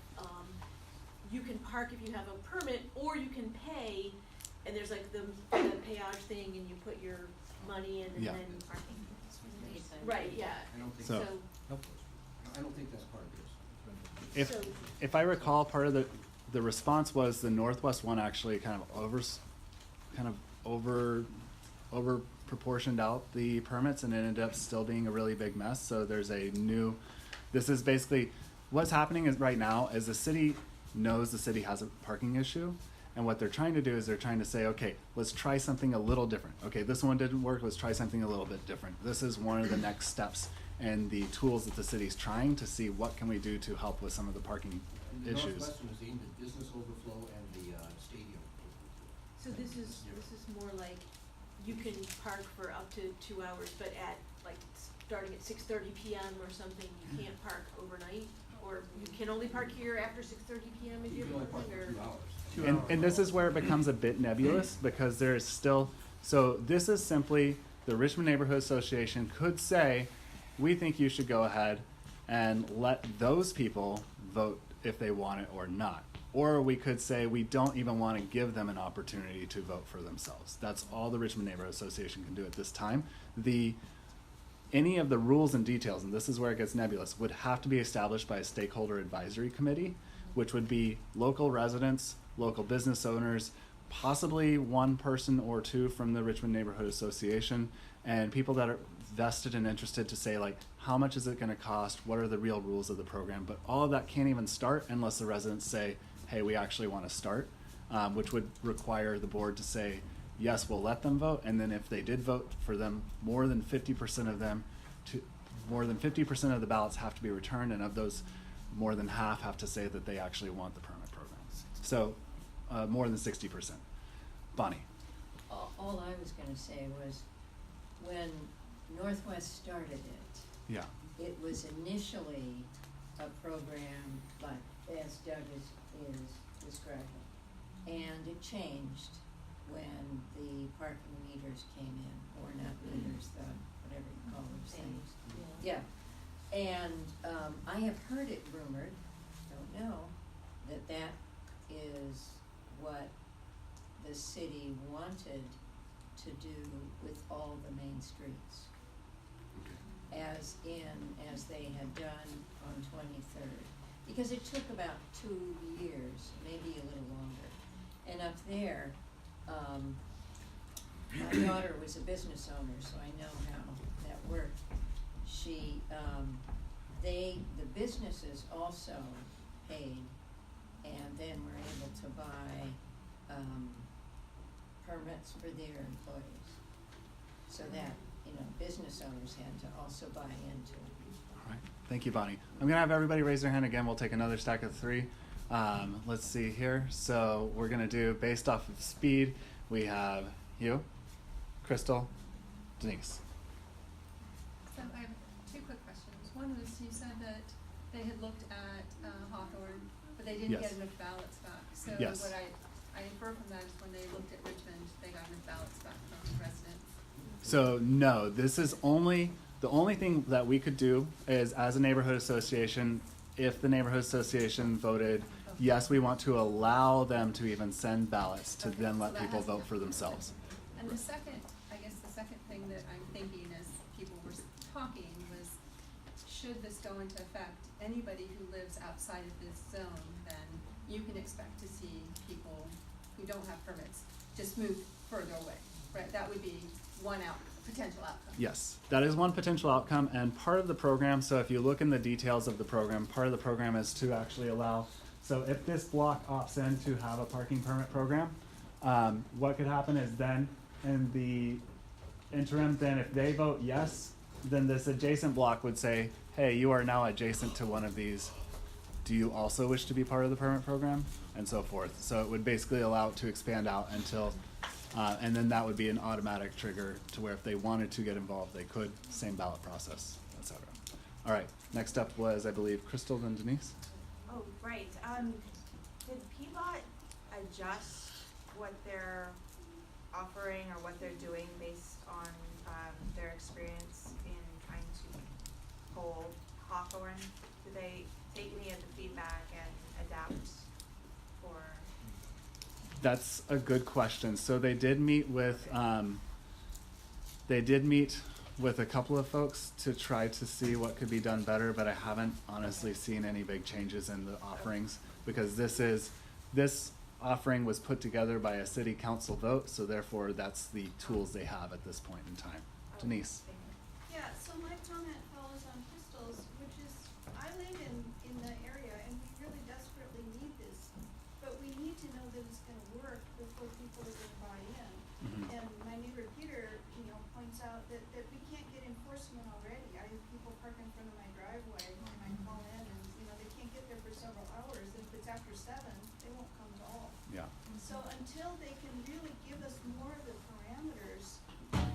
you can park if you have a permit, or you can pay, and there's like the payage thing, and you put your money in, and Yeah. then. Parking. Right, yeah. I don't think So- I don't think that's part of this. If I recall, part of the response was the Northwest one actually kind of over proportioned out the permits, and it ended up still being a really big mess. So there's this is basically what's happening is right now is the city knows the city has a parking issue, and what they're trying to do is they're trying to say, okay, let's try something a little different. Okay, this one didn't work, let's try something a little bit different. This is one of the next steps and the tools that the city's trying to see what can we do to help with some of the parking And the issues. Northwest one is aimed at business overflow and the stadium overflow. So this is more like, you can park for up to 2 hours, but at, like, starting at 6:30 PM or something, you can't park overnight? Or you can only park here after 6:30 PM if You you're can only park parking, for or? 2 hours. And this is where it becomes a bit nebulous because there is still, so this is simply the Richmond Neighborhood Association could say, we think you should go ahead and let those people vote if they want it or not. Or we could say we don't even want to give them an opportunity to vote for themselves. That's all the Richmond Neighborhood Association can do at this time. Any of the rules and details, and this is where it gets nebulous, would have to be established by a stakeholder advisory committee, which would be local residents, local business owners, possibly one person or two from the Richmond Neighborhood Association, and people that are vested and interested to say, like, how much is it going to cost? What are the real rules of the program? But all of that can't even start unless the residents say, hey, we actually want to start, which would require the board to say, yes, we'll let them vote. And then if they did vote for them, more than 50% of the ballots have to be returned, and of those, more than half have to say that they actually want the permit programs. So more than 60%. Bonnie. All I was gonna say was, when Northwest started it, Yeah. it was initially a program like, as Doug is describing. And it changed when the parking meters came in, or not meters, whatever you call those things. Yeah, and, I have heard it rumored, don't know, that is what the city wanted to do with all the main streets. As they had done on 23rd. Because it took about 2 years, maybe a little longer. And up there, my daughter was a business owner, so I know how that worked. The businesses also paid, and then were able to buy, permits for their employees. So that, business owners had to also buy into it. All right. Thank you, Bonnie. I'm going to have everybody raise their hand again. We'll take another stack of 3. Let's see here. So we're going to do, based off of speed, we have you, Crystal, Denise. So I have 2 quick questions. One was, you said that they had looked at Hawthorne, but they didn't Yes. get enough ballots back. So Yes. what I infer from that is when they looked at Richmond, they got enough ballots back from residents. So no, this is only, the only thing that we could do is as a neighborhood association, if the neighborhood association voted, yes, we want to allow them to even send ballots to Okay, then so let that people has to vote happen. for themselves. And the second, I guess the second thing that I'm thinking as people were talking was, should this go into effect, anybody who lives outside of this zone, then you can expect to see people who don't have permits just move further away, right? That would be one potential outcome. Yes, that is one potential outcome, and part of the program, so if you look in the details of the program, part of the program is to actually allow, so if this block opts in to have a parking permit program, what could happen is then in the interim, then if they vote yes, then this adjacent block would say, hey, you are now adjacent to one of these. Do you also wish to be part of the permit program? And so forth. So it would basically allow it to expand out until, and then that would be an automatic trigger to where if they wanted to get involved, they could, same ballot process, et cetera. All right, next up was, I believe, Crystal and Denise. Oh, right. Did PBOT adjust what they're offering or what they're doing based on their experience in trying to poll Hawthorne? Do they take any of the feedback and adapt for? That's a good question. So they did meet with a couple of folks to try to see what could be done better, but I haven't honestly seen any big changes in the offerings because this offering was put together by a city council vote, so therefore that's the tools they have at this point in time. Denise. Yeah, so my comment follows on Crystal's, which is, I live in the area and we really desperately need this, but we need to know that it's gonna work before people are gonna buy in. And my neighbor Peter, points out that we can't get enforcement already. I have people park in front of my driveway and I call in and, they can't get there for several hours. If it's after 7, they won't come at all. Yeah. So until they can really give us more of the parameters,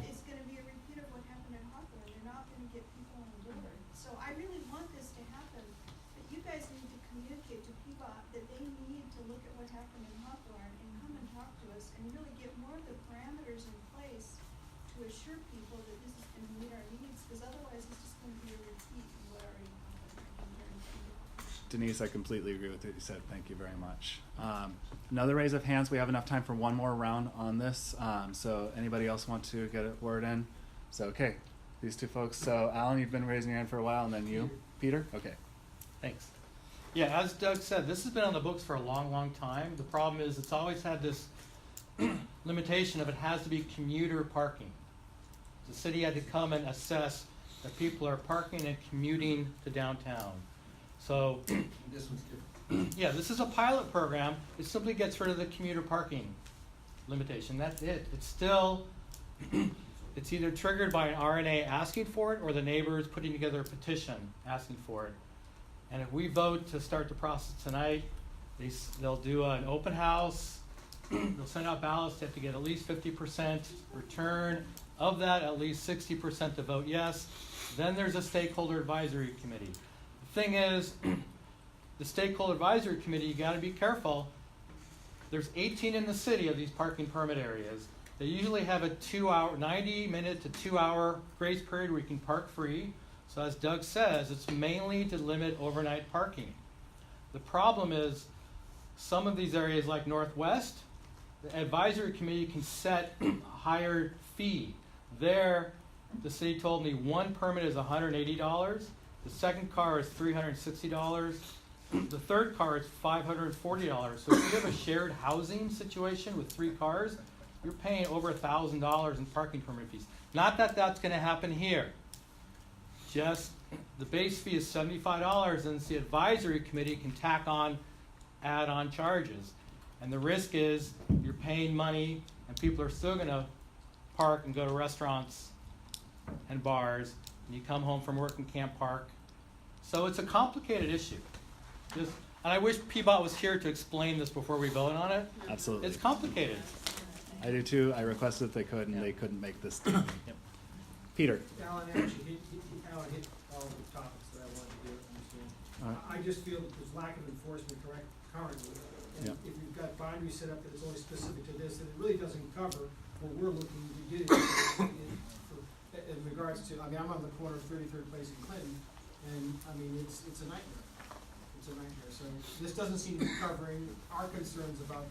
it's gonna be a repeat of what happened in Hawthorne. They're not gonna get people on board. So I really want this to happen, but you guys need to communicate to PBOT that they need to look at what happened in Hawthorne and come and talk to us and really get more of the parameters in place to assure people that this is gonna meet our needs, because otherwise it's just gonna be a repeat of what already happened. Denise, I completely agree with what you said. Thank you very much. Another raise of hands. We have enough time for one more round on this. So anybody else want to get a word in? So, okay, these two folks. So Alan, you've been raising your hand for a while, and then you, Peter? Okay. Thanks. Yeah, as Doug said, this has been on the books for a long, long time. The problem is it's always had this limitation of it has to be commuter parking. The city had to come and assess that people are parking and commuting to downtown. So This one's different. yeah, this is a pilot program. It simply gets rid of the commuter parking limitation. That's it. It's still, it's either triggered by an RNA asking for it or the neighbors putting together a petition asking for it. And if we vote to start the process tonight, they'll do an open house. They'll send out ballots. They have to get at least 50% return. Of that, at least 60% to vote yes. Then there's a stakeholder advisory committee. The thing is, the stakeholder advisory committee, you gotta be careful. There's 18 in the city of these parking permit areas. They usually have a 90-minute to 2-hour grace period where you can park free. So as Doug says, it's mainly to limit overnight parking. The problem is, some of these areas like Northwest, the advisory committee can set a higher fee. There, the city told me one permit is $180. The second car is $360. The third car is $540. So if you have a shared housing situation with 3 cars, you're paying over $1,000 in parking permit fees. Not that that's going to happen here. Just the base fee is $75, and the advisory committee can add on charges. And the risk is you're paying money, and people are still going to park and go to restaurants and bars, and you come home from work and can't park. So it's a complicated issue. And I wish PBOT was here to explain this before we vote on it. Absolutely. It's complicated. I do too. I requested if they could, and they couldn't make this. Yep. Peter. Alan actually hit all the topics that I wanted to understand. I just feel that there's lack of enforcement currently. And Yep. if you've got boundaries set up that it's only specific to this, then it really doesn't cover what we're looking to do. in regards to, I mean, I'm on the corner of 33rd Place and Clinton, and, I mean, it's a nightmare. It's a nightmare. So this doesn't seem to be covering our concerns about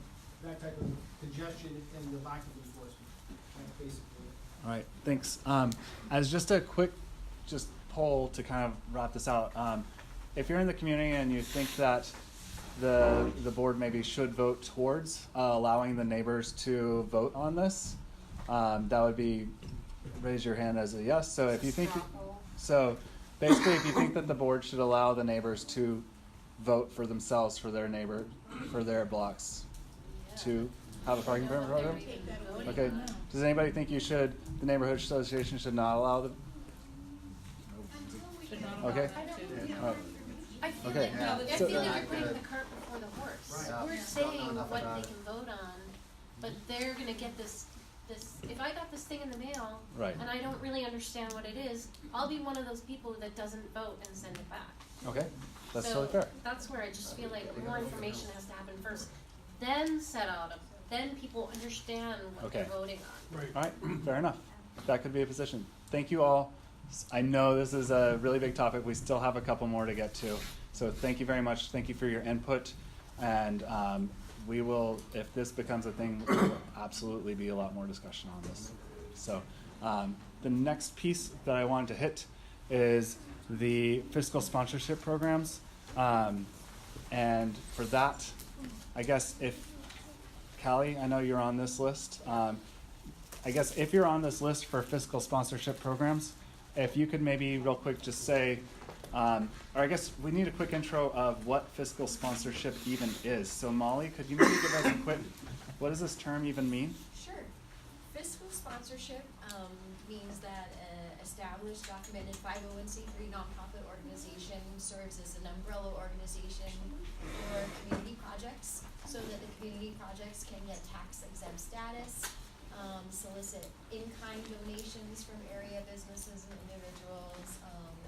that type of congestion and the lack of enforcement. That's basically it. All right, thanks. As just a quick poll to kind of wrap this out, if you're in the community and you think that the board maybe should vote towards allowing the neighbors to vote on this, that would be raise your hand as a yes. So if you think, so basically if you think that the board should allow the neighbors to vote for themselves for their blocks to have a parking permit program. Okay. Does anybody think the neighborhood association should not allow the? Okay. I feel Okay. like, no, I So- feel like you're putting the cart before the horse. Right. We're saying what they can vote on, but they're gonna get this, if I got this thing in the mail, Right. and I don't really understand what it is, I'll be one of those people that doesn't vote and send it back. Okay. That's So totally fair. that's where I just feel like more information has to happen first, then then people understand what they're Okay. voting on. Right. All right. Fair enough. That could be a position. Thank you all. I know this is a really big topic. We still have a couple more to get to. So thank you very much. Thank you for your input. And we will, if this becomes a thing, there will absolutely be a lot more discussion on this. So the next piece that I wanted to hit is the fiscal sponsorship programs. And for that, I guess if, Callie, I know you're on this list. I guess if you're on this list for fiscal sponsorship programs, if you could maybe real quick just say, or I guess we need a quick intro of what fiscal sponsorship even is. So Molly, could you maybe give us a quick, what does this term even mean? Sure. Fiscal sponsorship means that an established, documented 501c3 nonprofit organization serves as an umbrella organization for community projects, so that the community projects can get tax exempt status, solicit in-kind donations from area businesses and individuals,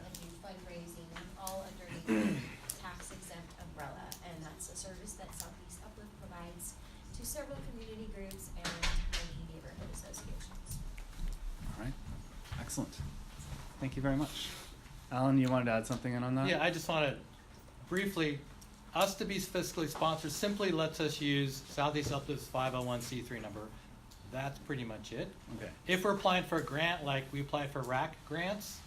and do fundraising, all underneath the tax exempt umbrella. And that's a service that Southeast Uplift provides to several community groups and many neighborhood associations. All right, excellent. Thank you very much. Alan, you wanted to add something in on that? Yeah, I just want to briefly, us to be fiscally sponsored simply lets us use Southeast Uplift's 501c3 number. That's pretty much it. Okay. If we're applying for a grant, like we apply for RAC grants,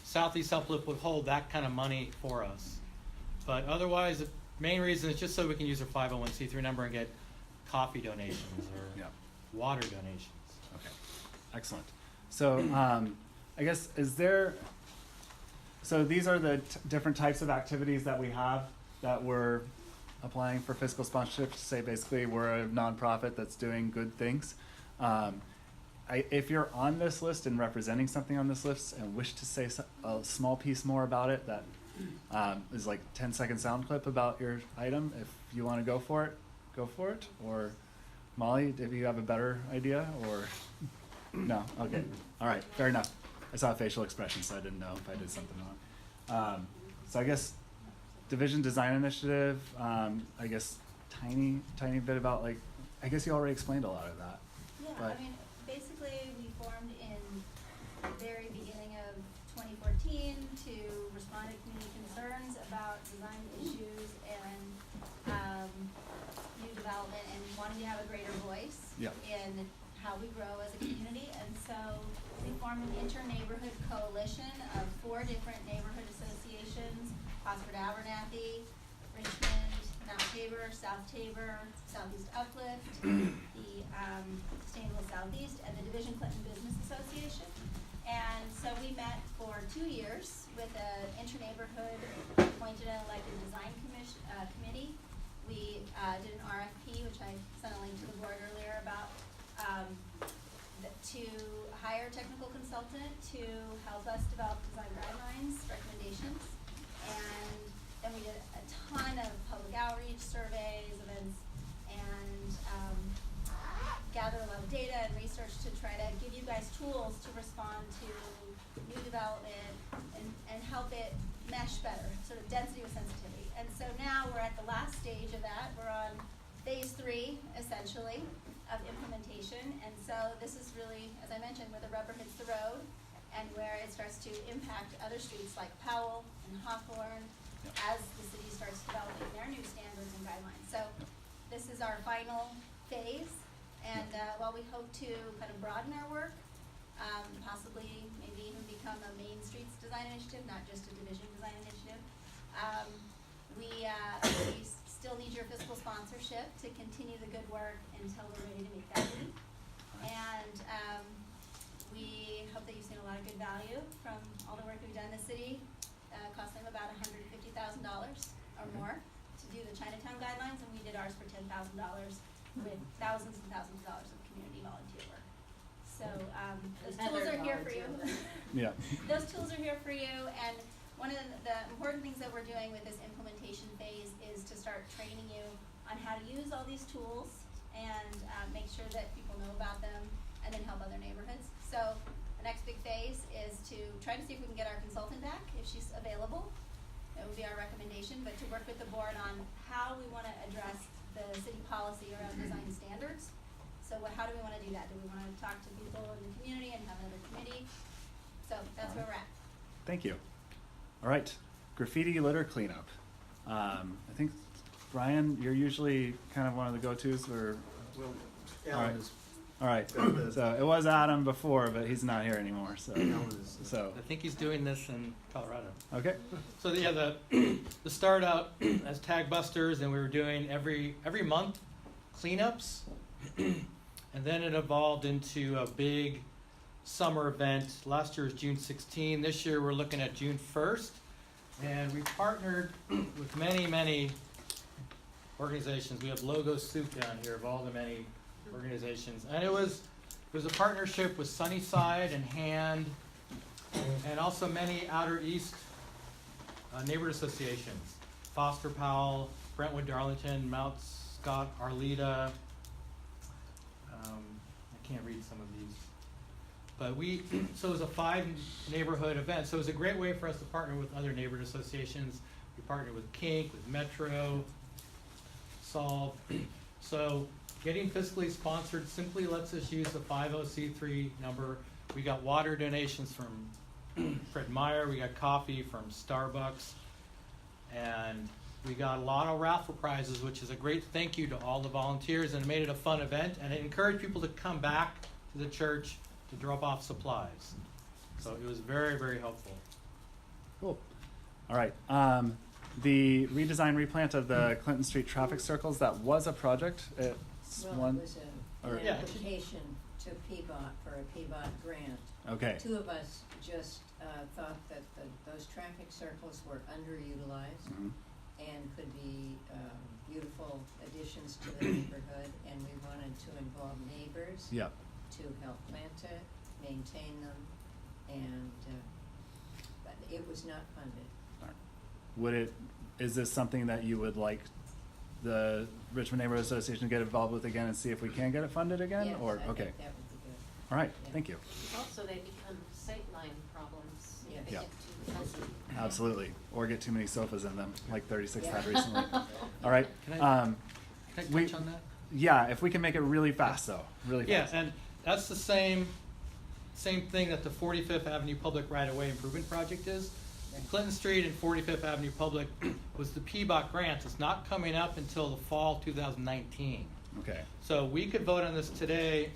Southeast Uplift would hold that kind of money for us. But otherwise, the main reason is just so we can use our 501c3 number and get coffee donations or Yeah. water donations. Okay, excellent. So I guess so these are the different types of activities that we have that we're applying for fiscal sponsorship to say basically we're a nonprofit that's doing good things. If you're on this list and representing something on this list and wish to say a small piece more about it that is like 10-second sound clip about your item, if you want to go for it. Or Molly, if you have a better idea, or no? Okay, all right, fair enough. I saw a facial expression, so I didn't know if I did something wrong. So I guess Division Design Initiative, I guess tiny bit about like, I guess you already explained a lot of that. Yeah, But- I mean, basically, we formed in the very beginning of 2014 to respond to community concerns about design issues and new development, and wanting to have a greater voice Yeah. in how we grow as a community. And so we formed an inter-neighborhood coalition of 4 different neighborhood associations: Oxford Abernathy, Richmond, Mount Tabor, South Tabor, Southeast Uplift, the Sustainable Southeast, and the Division Clinton Business Association. And so we met for 2 years with an inter-neighborhood appointed and elected design committee. We did an RFP, which I sent a link to the board earlier about, to hire a technical consultant to help us develop design guidelines, recommendations. And then we did a ton of public outreach, surveys, events, and gather a lot of data and research to try to give you guys tools to respond to new development and help it mesh better, sort of density with sensitivity. And so now we're at the last stage of that. We're on phase 3, essentially, of implementation. And so this is really, as I mentioned, where the rubber hits the road. and where it starts to impact other streets like Powell and Hawthorne as the city starts developing their new standards and guidelines. So this is our final phase, and while we hope to kind of broaden our work, possibly maybe even become a main streets design initiative, not just a division design initiative, we still need your fiscal sponsorship to continue the good work until we're ready to make that leap. And we hope that you've seen a lot of good value from all the work we've done in the city. Cost them about $150,000 or more to do the Chinatown guidelines, and we did ours for $10,000 with thousands and thousands of dollars of community volunteer work. So those tools are here for you. Yeah. Those tools are here for you, and one of the important things that we're doing with this implementation phase is to start training you on how to use all these tools and make sure that people know about them and then help other neighborhoods. So the next big phase is to try to see if we can get our consultant back, if she's available. That would be our recommendation, but to work with the board on how we want to address the city policy around design standards. So how do we want to do that? Do we want to talk to people in the community and have another committee? So that's where we're at. Thank you. All right, graffiti litter cleanup. I think, Brian, you're usually kind of one of the go-tos, or? Well, All right. Alan is, All right, so it was Adam before, but he's not here anymore, so. Alan is, So, I think he's doing this in Colorado. okay, So yeah, the start out as tag busters, and we were doing every month cleanups, and then it evolved into a big summer event. Last year was June 16. This year we're looking at June 1st, and we partnered with many organizations. We have logo soup down here of all the many organizations, and it was a partnership with Sunnyside and Hand, and also many Outer East neighborhood associations: Foster Powell, Brentwood, Darlington, Mount Scott, Arleta. I can't read some of these, but so it was a 5 neighborhood event. So it was a great way for us to partner with other neighborhood associations. We partnered with Kink, with Metro, Solve. So getting fiscally sponsored simply lets us use the 50c3 number. We got water donations from Fred Meyer. We got coffee from Starbucks. And we got a lot of raffle prizes, which is a great thank you to all the volunteers, and it made it a fun event. And it encouraged people to come back to the church to drop off supplies. So it was very, very helpful. cool. All right, the redesign, replant of the Clinton Street traffic circles, that was a project. It's Well, one, it was or- an Yeah. application to PBOT for a PBOT grant. okay, 2 of us just thought that those traffic circles were underutilized mhm, and could be beautiful additions to the neighborhood, and we wanted to involve neighbors yeah, to help plant it, maintain them, and but it was not funded. is this something that you would like the Richmond Neighborhood Association to get involved with again and see if we can get it funded again? Yes, Or, I okay, think that would be good. all right, Yeah. thank you. Also, they become sightline problems if they Yeah. get too fuzzy. Absolutely, or get too many sofas in them, like 36 had recently. All right, Can I we- touch on that? yeah, if we can make it really fast though, really Yeah, fast. and that's the same thing that the 45th Avenue Public Right-of-Way Improvement Project is. Clinton Street and 45th Avenue Public was the PBOT grant. It's not coming up until the fall 2019. Okay, So we could vote on this today,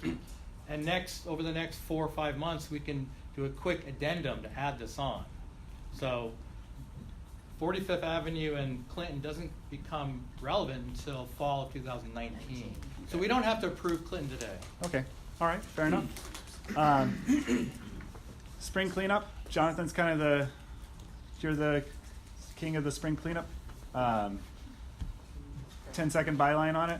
and over the next 4 or 5 months, we can do a quick addendum to add this on. So 45th Avenue and Clinton doesn't become relevant until fall of 2019. So we don't have to approve Clinton today. okay, all right, fair enough. Spring cleanup, Jonathan's kind of you're the king of the spring cleanup. 10-second byline on it.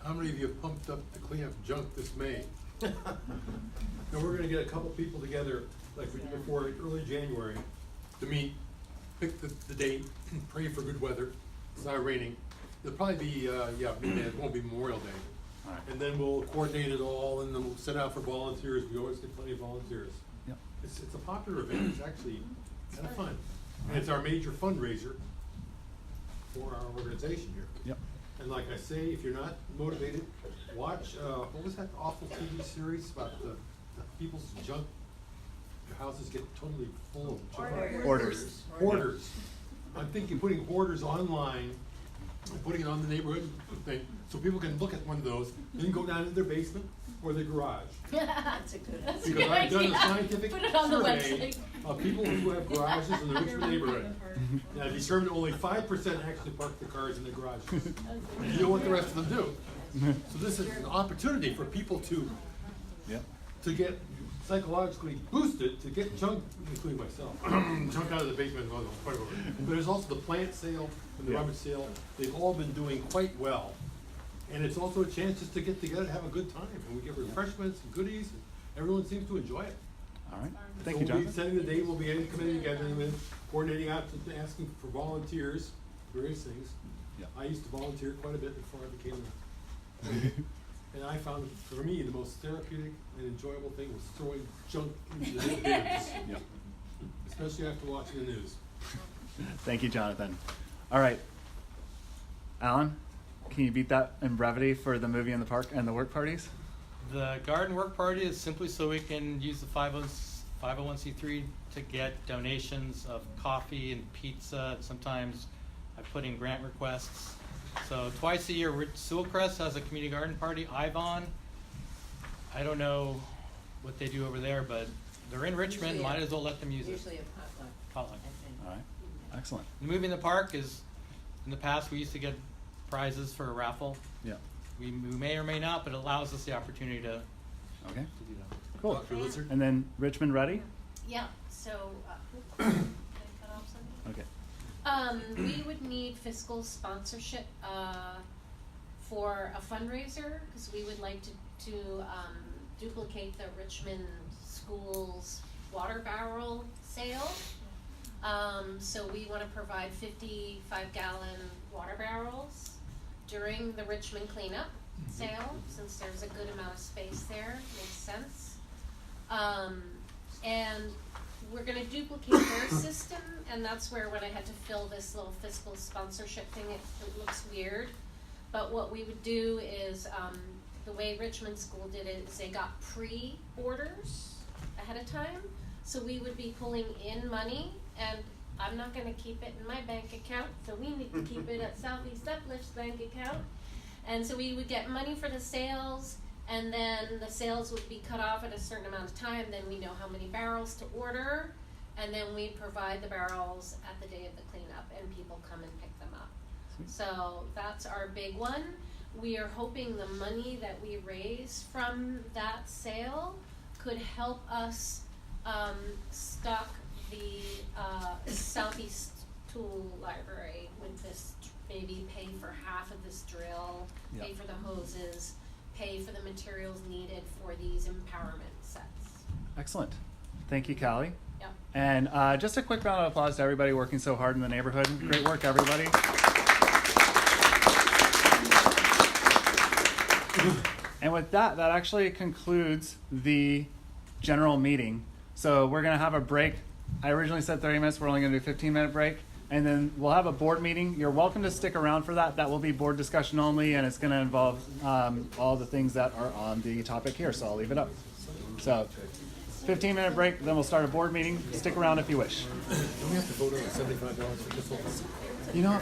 how many of you have pumped up to clean up junk this May? And we're gonna get a couple people together, like we did before, early January, to meet, pick the date, pray for good weather. It's not raining. It'll probably be, it won't be Memorial Day. All right. And then we'll coordinate it all, and then we'll set out for volunteers. We always get plenty of volunteers. Yep. It's a popular event. It's actually kind of fun. And it's our major fundraiser for our organization here. Yep. And like I say, if you're not motivated, watch, what was that awful TV series about the people's junk your houses get totally full of junk. Orders. Hoarders. I'm thinking putting hoarders online, and putting it on the neighborhood thing, so people can look at one of those, then go down into their basement or their garage. That's a good That's a Because good I've done a idea. scientific Put it on the survey website. of people who have garages in the Richmond neighborhood. And I determined only 5% actually park their cars in their garages. And you know what the rest of them do. So this is an opportunity for people to Yep. get psychologically boosted to get junk, including myself, junk out of the basement. Oh, no, quite over. But there's also the plant sale and the Yeah. rubbish sale. They've all been doing quite well. And it's also a chance just to get together and have a good time. And we give refreshments and goodies, and everyone seems to enjoy it. All right. Thank So you, we'll be Jonathan. setting the date, we'll be getting the committee together, and then coordinating out, to asking for volunteers, various things. Yeah. I used to volunteer quite a bit before I became a, and I found, for me, the most therapeutic and enjoyable thing was throwing junk into the bins, Yep. especially after watching the news. Thank you, Jonathan. All right. Alan, can you beat that in brevity for the movie in the park and the work parties? The garden work party is simply so we can use the 501c3 to get donations of coffee and pizza. Sometimes I put in grant requests. So twice a year, Sewellcrest has a community garden party. Ivon, I don't know what they do over there, but they're in Richmond. Usually Might as well let them use it. Usually a potluck, Potluck. I think. All right. Excellent. The movie in the park is, in the past, we used to get prizes for a raffle. Yeah. We may or may not, but it allows us the opportunity to Okay. do that. Cool. Dr. Lizard? And then Richmond ready? Yeah, so, can I cut off something? Okay. We would need fiscal sponsorship, for a fundraiser, cause we would like to duplicate the Richmond schools water barrel sale. So we wanna provide 55-gallon water barrels during the Richmond cleanup sale, since there's a good amount of space there, makes sense. And we're gonna duplicate their system, and that's where when I had to fill this little fiscal sponsorship thing, it looks weird. But what we would do is, the way Richmond School did it is they got pre-orders ahead of time. So we would be pulling in money, and I'm not gonna keep it in my bank account, so we need to keep it at Southeast Uplift's bank account. And so we would get money for the sales, and then the sales would be cut off at a certain amount of time, then we know how many barrels to order, and then we provide the barrels at the day of the cleanup, and people come and pick them up. So that's our big one. We are hoping the money that we raise from that sale could help us stock the Southeast Tool Library with this, maybe pay for half of this drill, pay Yep. for the hoses, pay for the materials needed for these empowerment sets. Excellent. Thank you, Callie. Yep. And just a quick round of applause to everybody working so hard in the neighborhood. Great work, everybody. And with that, that actually concludes the general meeting. So we're going to have a break. I originally said 30 minutes. We're only going to do a 15-minute break. And then we'll have a board meeting. You're welcome to stick around for that. That will be board discussion only, and it's going to involve all the things that are on the topic here. So I'll leave it up. So 15-minute break, then we'll start a board meeting. Stick around if you wish. Don't we have to vote on the $75 for this one? You know,